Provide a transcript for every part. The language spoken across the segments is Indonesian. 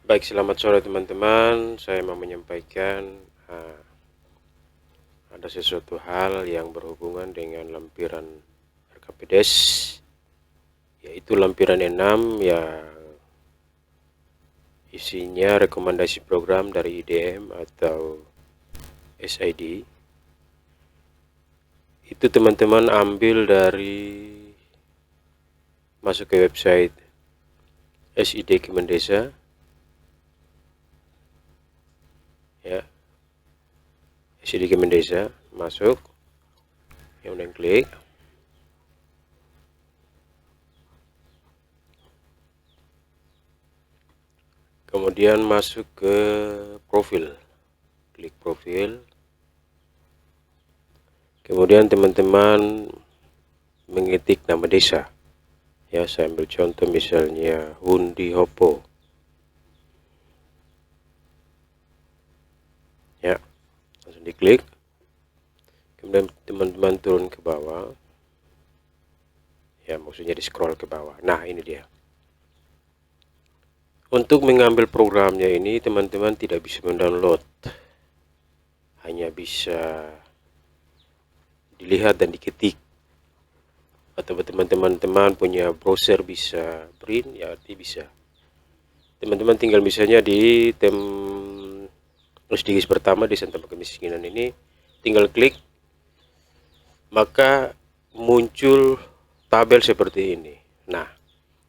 Baik, selamat sore teman-teman. Saya mau menyampaikan ada sesuatu hal yang berhubungan dengan lampiran RKPDes, yaitu lampiran 6 yang isinya rekomendasi program dari IDM atau SID. Itu teman-teman ambil dari masuk ke website SID Kemendesa, ya, SID Kemendesa, masuk, kemudian klik, kemudian masuk ke profil, klik profil, kemudian teman-teman mengetik nama desa, ya. Saya ambil contoh misalnya Hundi Hopo, ya, langsung diklik, kemudian teman-teman turun ke bawah, ya, maksudnya di scroll ke bawah. Nah, ini dia. Untuk mengambil programnya ini teman-teman tidak bisa mendownload, hanya bisa dilihat dan diketik. Atau teman-teman punya browser bisa print, ya, arti bisa. Teman-teman tinggal misalnya di SDGs pertama di Santa Kemiskinan ini, tinggal klik, maka muncul tabel seperti ini. Nah,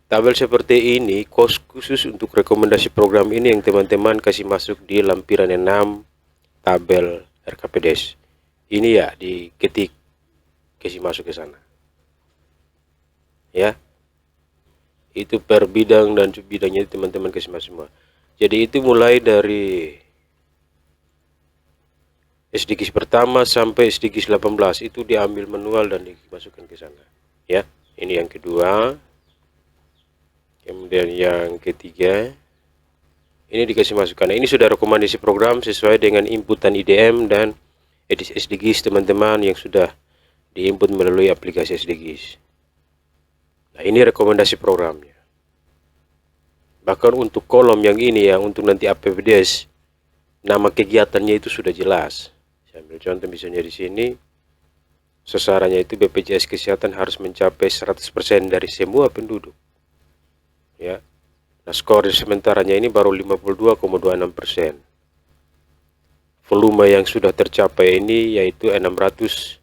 tabel seperti ini khusus untuk rekomendasi program ini yang teman-teman kasih masuk di lampiran 6 tabel RKPDes. Ini ya diketik, kasih masuk ke sana. Ya. Itu per bidang dan bidangnya teman-teman kasih masuk semua. Jadi itu mulai dari SDGs pertama sampai SDGs 18 itu diambil manual dan dimasukkan ke sana. Ya, ini yang kedua. Kemudian yang ketiga, ini dikasih masukan. Nah, ini sudah rekomendasi program sesuai dengan inputan IDM dan SDGs teman-teman yang sudah diinput melalui aplikasi SDGs. Nah, ini rekomendasi programnya. Bahkan untuk kolom yang ini ya, untuk nanti APBDes, nama kegiatannya itu sudah jelas. Saya ambil contoh misalnya di sini, sasarannya itu BPJS Kesehatan harus mencapai 100% dari semua penduduk. Ya. Nah, skor sementaranya ini baru 52,26%. Volume yang sudah tercapai ini yaitu 636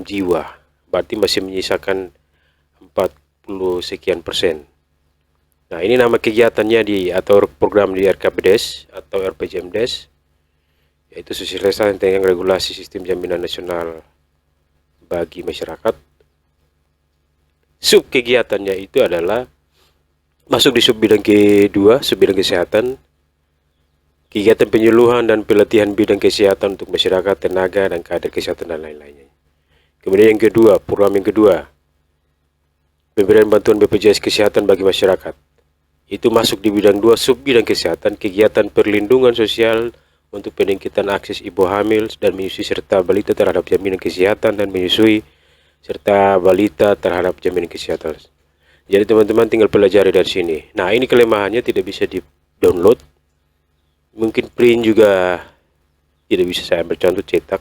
jiwa. Berarti masih menyisakan 40 sekian persen. Nah, ini nama kegiatannya atau program di RKPDes atau RPJMDes, yaitu sosialisasi tentang regulasi sistem jaminan nasional bagi masyarakat. Sub kegiatannya itu adalah masuk di sub bidang kedua, sub bidang kesehatan, kegiatan penyuluhan dan pelatihan bidang kesehatan untuk masyarakat, tenaga, dan kader kesehatan dan lain-lainnya. Kemudian yang kedua, program yang kedua, pemberian bantuan BPJS Kesehatan bagi masyarakat. Itu masuk di bidang 2, sub bidang kesehatan, kegiatan perlindungan sosial untuk peningkatan akses ibu hamil dan menyusui serta balita terhadap jaminan kesehatan dan menyusui serta balita terhadap jaminan kesehatan. Jadi teman-teman tinggal pelajari dari sini. Nah, ini kelemahannya tidak bisa di-download. Mungkin print juga tidak bisa, saya ambil contoh cetak.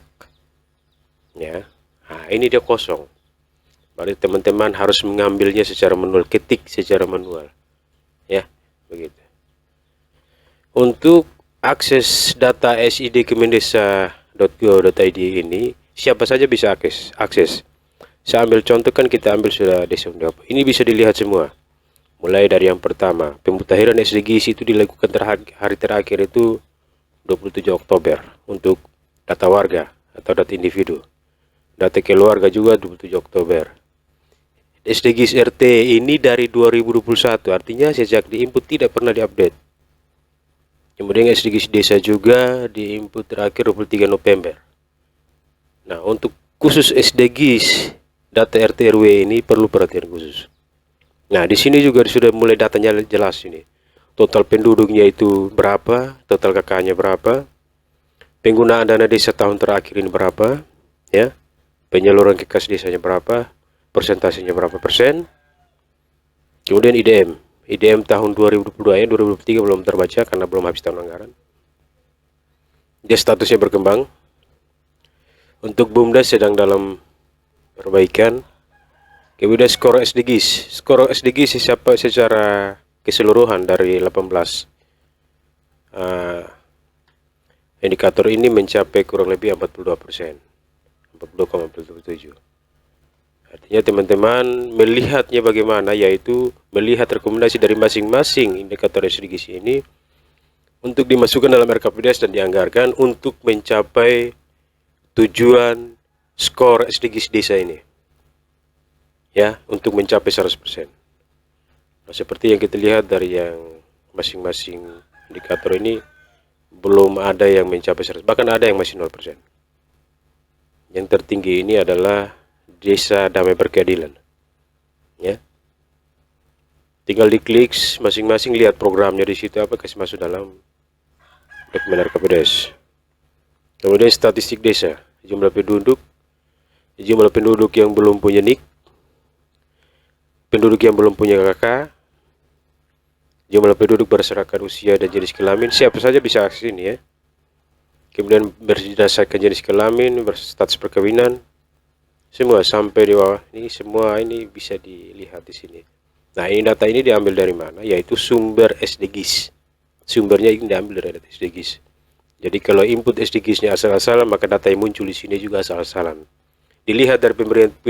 Ya. Nah, ini dia kosong. Berarti teman-teman harus mengambilnya secara manual, ketik secara manual. Ya, begitu. Untuk akses data SID Kemendesa.go.id ini siapa saja bisa akses. Saya ambil contoh, kan kita ambil sudah desa Undapo. Ini bisa dilihat semua. Mulai dari yang pertama, pemutahiran SDGs itu dilakukan hari terakhir itu 27 Oktober untuk data warga atau data individu. Data keluarga juga 27 Oktober. SDGs RT ini dari 2021, artinya sejak diinput tidak pernah diupdate. Kemudian SDGs desa juga diinput terakhir 23 November. Nah, untuk khusus SDGs data RT RW ini perlu perhatian khusus. Nah, di sini juga sudah mulai datanya jelas ini. Total penduduknya itu berapa, total KK-nya berapa, penggunaan dana desa tahun terakhir ini berapa, ya, penyaluran ke kas desanya berapa, persentasenya berapa persen, kemudian IDM IDM tahun 2022 ya, 2023 belum terbaca karena belum habis tahun anggaran. Dia statusnya berkembang. Untuk BUMDes sedang dalam perbaikan. Kemudian skor SDGs. Skor SDGs secara keseluruhan dari 18 indikator ini mencapai kurang lebih 42%, 42,47. Artinya teman-teman melihatnya bagaimana, yaitu melihat rekomendasi dari masing-masing indikator SDGs ini untuk dimasukkan dalam RKPDS dan dianggarkan untuk mencapai tujuan skor SDGs desa ini. Ya, untuk mencapai 100%. Nah, seperti yang kita lihat dari yang masing-masing indikator ini belum ada yang mencapai 100%, bahkan ada yang masih 0%. Yang tertinggi ini adalah Desa Damai Berkeadilan. Ya. Tinggal diklik masing-masing, lihat programnya di situ apa, kasih masuk dalam dokumen RKPDS. Kemudian statistik desa, jumlah penduduk yang belum punya NIK, penduduk yang belum punya KK, jumlah penduduk berdasarkan usia dan jenis kelamin. Siapa saja bisa akses ini ya. Kemudian berdasarkan jenis kelamin, berstatus perkawinan, semua sampai di bawah ini, semua ini bisa dilihat di sini. Nah, ini data ini diambil dari mana? Yaitu sumber SDGs. Sumbernya ini diambil dari data SDGs. Jadi kalau input SDGs-nya asal-asalan, maka data yang muncul di sini juga asal-asalan. Dilihat dari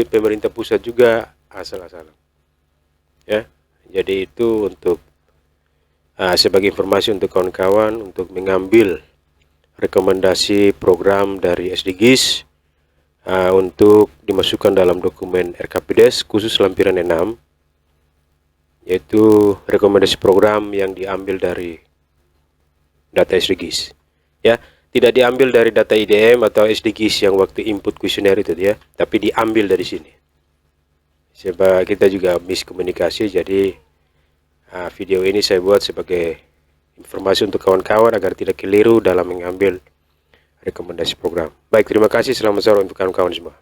pemerintah pusat juga asal-asalan. Ya, jadi itu untuk sebagai informasi untuk kawan-kawan untuk mengambil rekomendasi program dari SDGs untuk dimasukkan dalam dokumen RKPDS khusus lampiran 6, yaitu rekomendasi program yang diambil dari data SDGs. Ya, tidak diambil dari data IDM atau SDGs yang waktu input kuesioner itu ya, tapi diambil dari sini. Sebab kita juga miskomunikasi, jadi video ini saya buat sebagai informasi untuk kawan-kawan agar tidak keliru dalam mengambil rekomendasi program. Baik, terima kasih. Selamat sore untuk kawan-kawan semua.